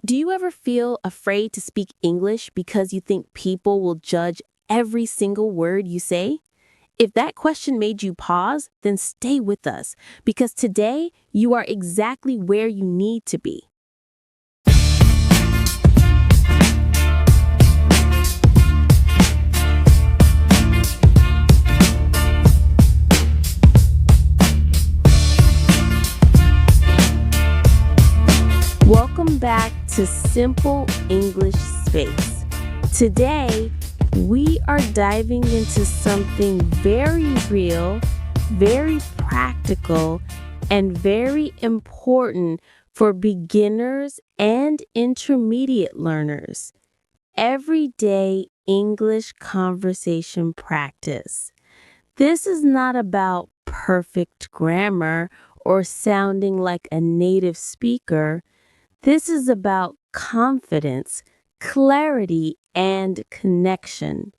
Do you ever feel afraid to speak English because you think people will judge every single word you say? If that question made you pause, then stay with us because today you are exactly where you need to be. Welcome back to Simple English Space. Today, we are diving into something very real, very practical, and very important for beginners and intermediate learners. Everyday English conversation practice. This is not about perfect grammar or sounding like a native speaker. This is about confidence, clarity, and connection.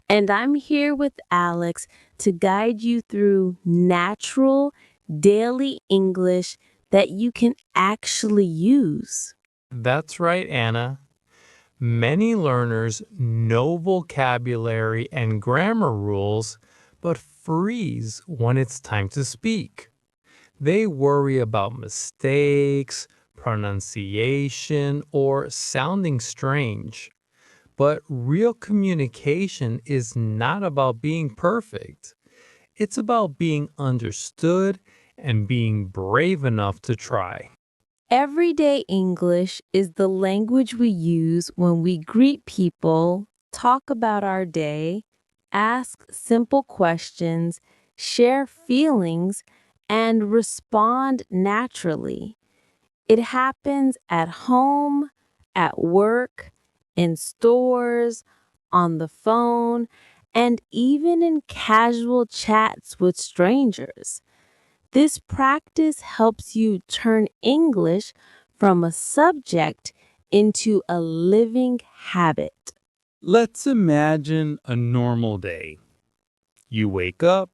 And I'm here with Alex to guide you through natural, daily English that you can actually use. That's right, Anna. Many learners know vocabulary and grammar rules, but freeze when it's time to speak. They worry about mistakes, pronunciation, or sounding strange. But real communication is not about being perfect. It's about being understood and being brave enough to try. Everyday English is the language we use when we greet people, talk about our day, ask simple questions, share feelings, and respond naturally. It happens at home, at work, in stores, on the phone, and even in casual chats with strangers. This practice helps you turn English from a subject into a living habit. Let's imagine a normal day. You wake up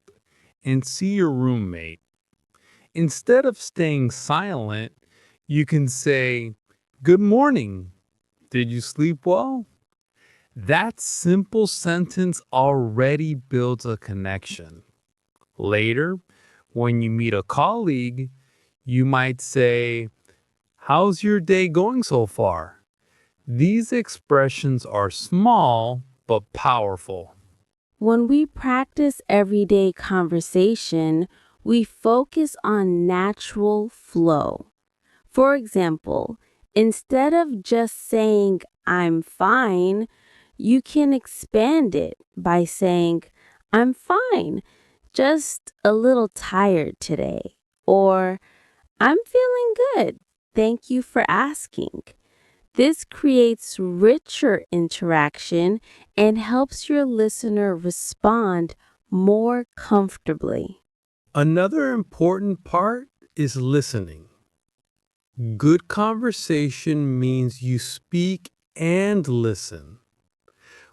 and see your roommate. Instead of staying silent, you can say, "Good morning. Did you sleep well?" That simple sentence already builds a connection. Later, when you meet a colleague, you might say, "How's your day going so far?" These expressions are small but powerful. When we practice everyday conversation, we focus on natural flow. For example, instead of just saying, I'm fine, you can expand it by saying, I'm fine, just a little tired today. Or, I'm feeling good. Thank you for asking. This creates richer interaction and helps your listener respond more comfortably. Another important part is listening. Good conversation means you speak and listen.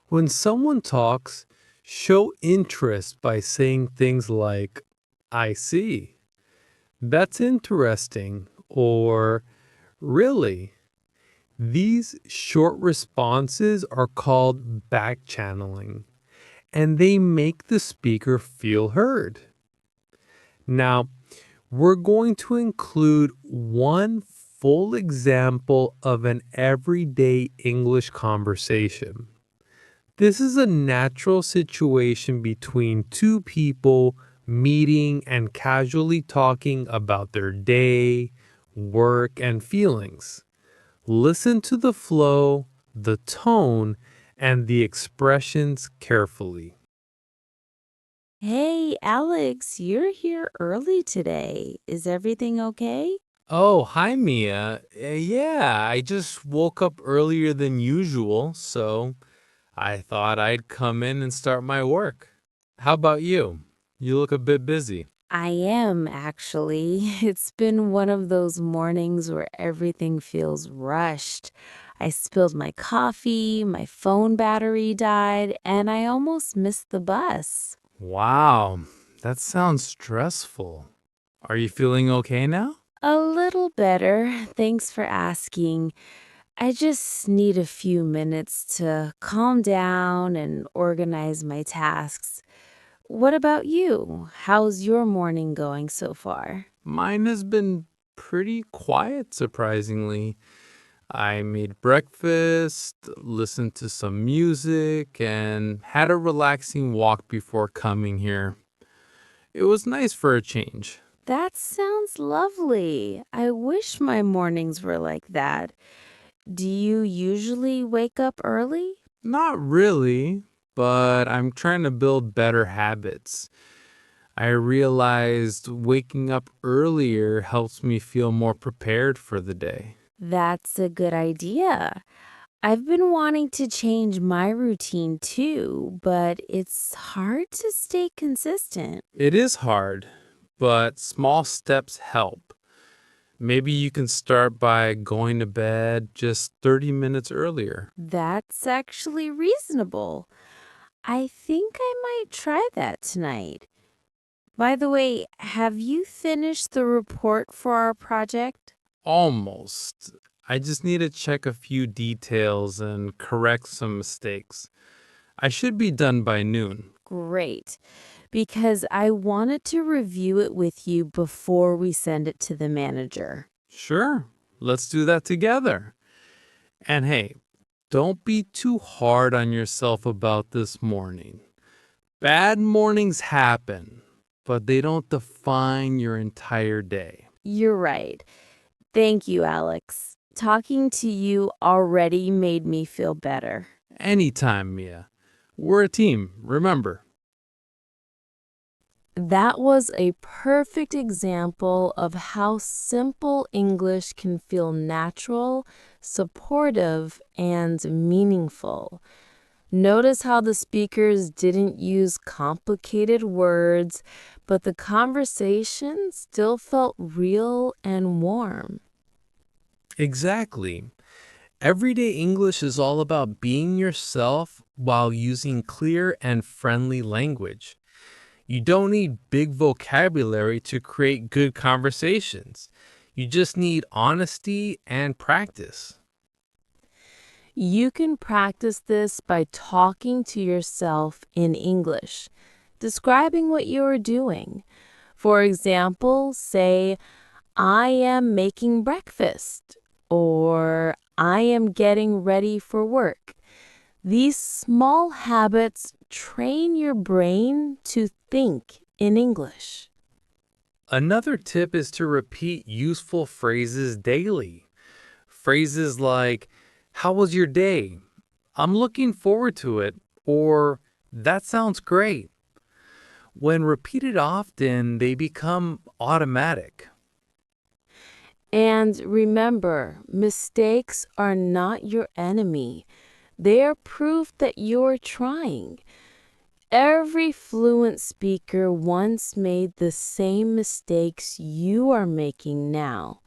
When someone talks, show interest by saying things like, "I see," "That's interesting," or "Really?" These short responses are called back channeling, and they make the speaker feel heard. Now, we're going to include one full example of an everyday English conversation. This is a natural situation between two people meeting and casually talking about their day, work, and feelings. Listen to the flow, the tone, and the expressions carefully. Hey, Alex, you're here early today. Is everything okay? Oh, hi, Mia. Yeah, I just woke up earlier than usual, so I thought I'd come in and start my work. How about you? You look a bit busy. I am, actually. It's been one of those mornings where everything feels rushed. I spilled my coffee, my phone battery died, and I almost missed the bus. Wow, that sounds stressful. Are you feeling okay now? A little better, thanks for asking. I just need a few minutes to calm down and organize my tasks. What about you? How's your morning going so far? Mine has been pretty quiet, surprisingly. I made breakfast, listened to some music, and had a relaxing walk before coming here. It was nice for a change. That sounds lovely. I wish my mornings were like that. Do you usually wake up early? Not really, but I'm trying to build better habits. I realized waking up earlier helps me feel more prepared for the day. That's a good idea. I've been wanting to change my routine too, but it's hard to stay consistent. It is hard, but small steps help. Maybe you can start by going to bed just 30 minutes earlier. That's actually reasonable. I think I might try that tonight. By the way, have you finished the report for our project? Almost. I just need to check a few details and correct some mistakes. I should be done by noon. Great, because I wanted to review it with you before we send it to the manager. Sure, let's do that together. And hey, don't be too hard on yourself about this morning. Bad mornings happen, but they don't define your entire day. You're right. Thank you, Alex. Talking to you already made me feel better. Anytime, Mia. We're a team, remember. That was a perfect example of how simple English can feel natural, supportive, and meaningful. Notice how the speakers didn't use complicated words, but the conversation still felt real and warm. Exactly. Everyday English is all about being yourself while using clear and friendly language. You don't need big vocabulary to create good conversations. You just need honesty and practice. You can practice this by talking to yourself in English, describing what you are doing. For example, say, I am making breakfast, or I am getting ready for work. These small habits train your brain to think in English. Another tip is to repeat useful phrases daily. Phrases like, how was your day? I'm looking forward to it. Or, that sounds great. When repeated often, they become automatic. And remember, mistakes are not your enemy. They are proof that you're trying. Every fluent speaker once made the same mistakes you are making now.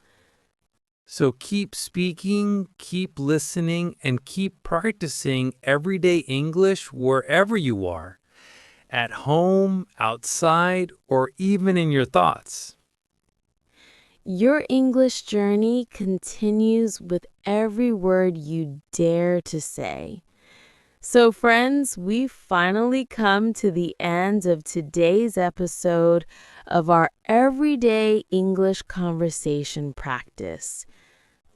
So keep speaking, keep listening, and keep practicing everyday English wherever you are, at home, outside, or even in your thoughts. Your English journey continues with every word you dare to say. So, friends, we've finally come to the end of today's episode of our everyday English conversation practice.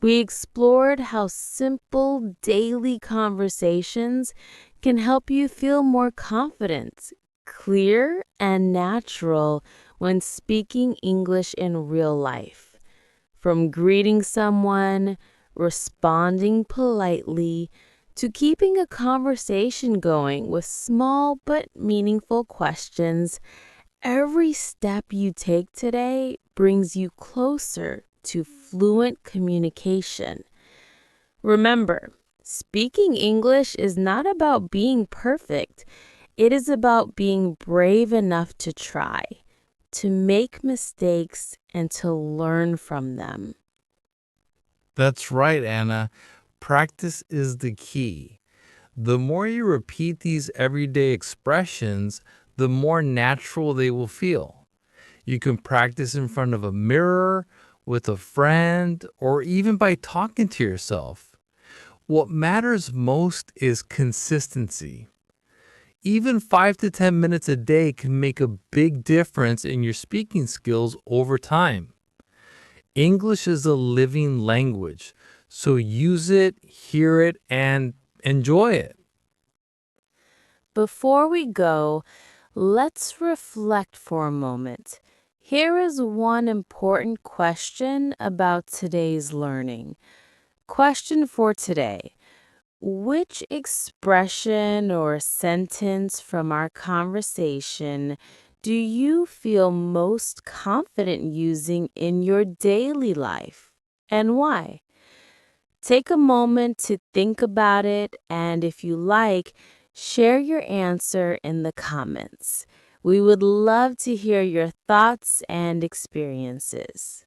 We explored how simple daily conversations can help you feel more confident, clear, and natural when speaking English in real life. From greeting someone, responding politely, to keeping a conversation going with small but meaningful questions, every step you take today brings you closer to fluent communication. Remember, speaking English is not about being perfect. It is about being brave enough to try, to make mistakes, and to learn from them. That's right, Anna. Practice is the key. The more you repeat these everyday expressions, the more natural they will feel. You can practice in front of a mirror, with a friend, or even by talking to yourself. What matters most is consistency. Even 5 to 10 minutes a day can make a big difference in your speaking skills over time. English is a living language, so use it, hear it, and enjoy it. Before we go, let's reflect for a moment. Here is one important question about today's learning. Question for today. Which expression or sentence from our conversation do you feel most confident using in your daily life, and why? Take a moment to think about it, and if you like, share your answer in the comments. We would love to hear your thoughts and experiences.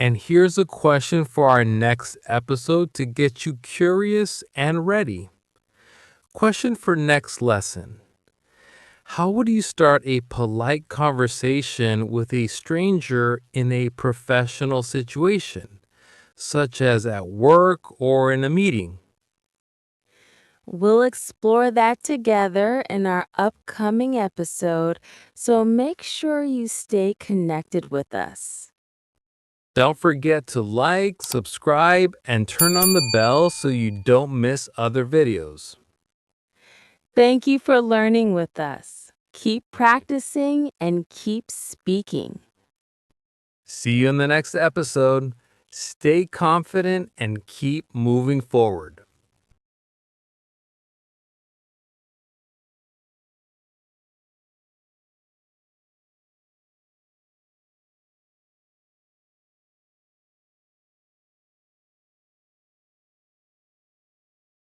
And here's a question for our next episode to get you curious and ready. Question for next lesson. How would you start a polite conversation with a stranger in a professional situation, such as at work or in a meeting? We'll explore that together in our upcoming episode, so make sure you stay connected with us. Don't forget to like, subscribe, and turn on the bell so you don't miss other videos. Thank you for learning with us. Keep practicing and keep speaking. See you in the next episode. Stay confident and keep moving forward.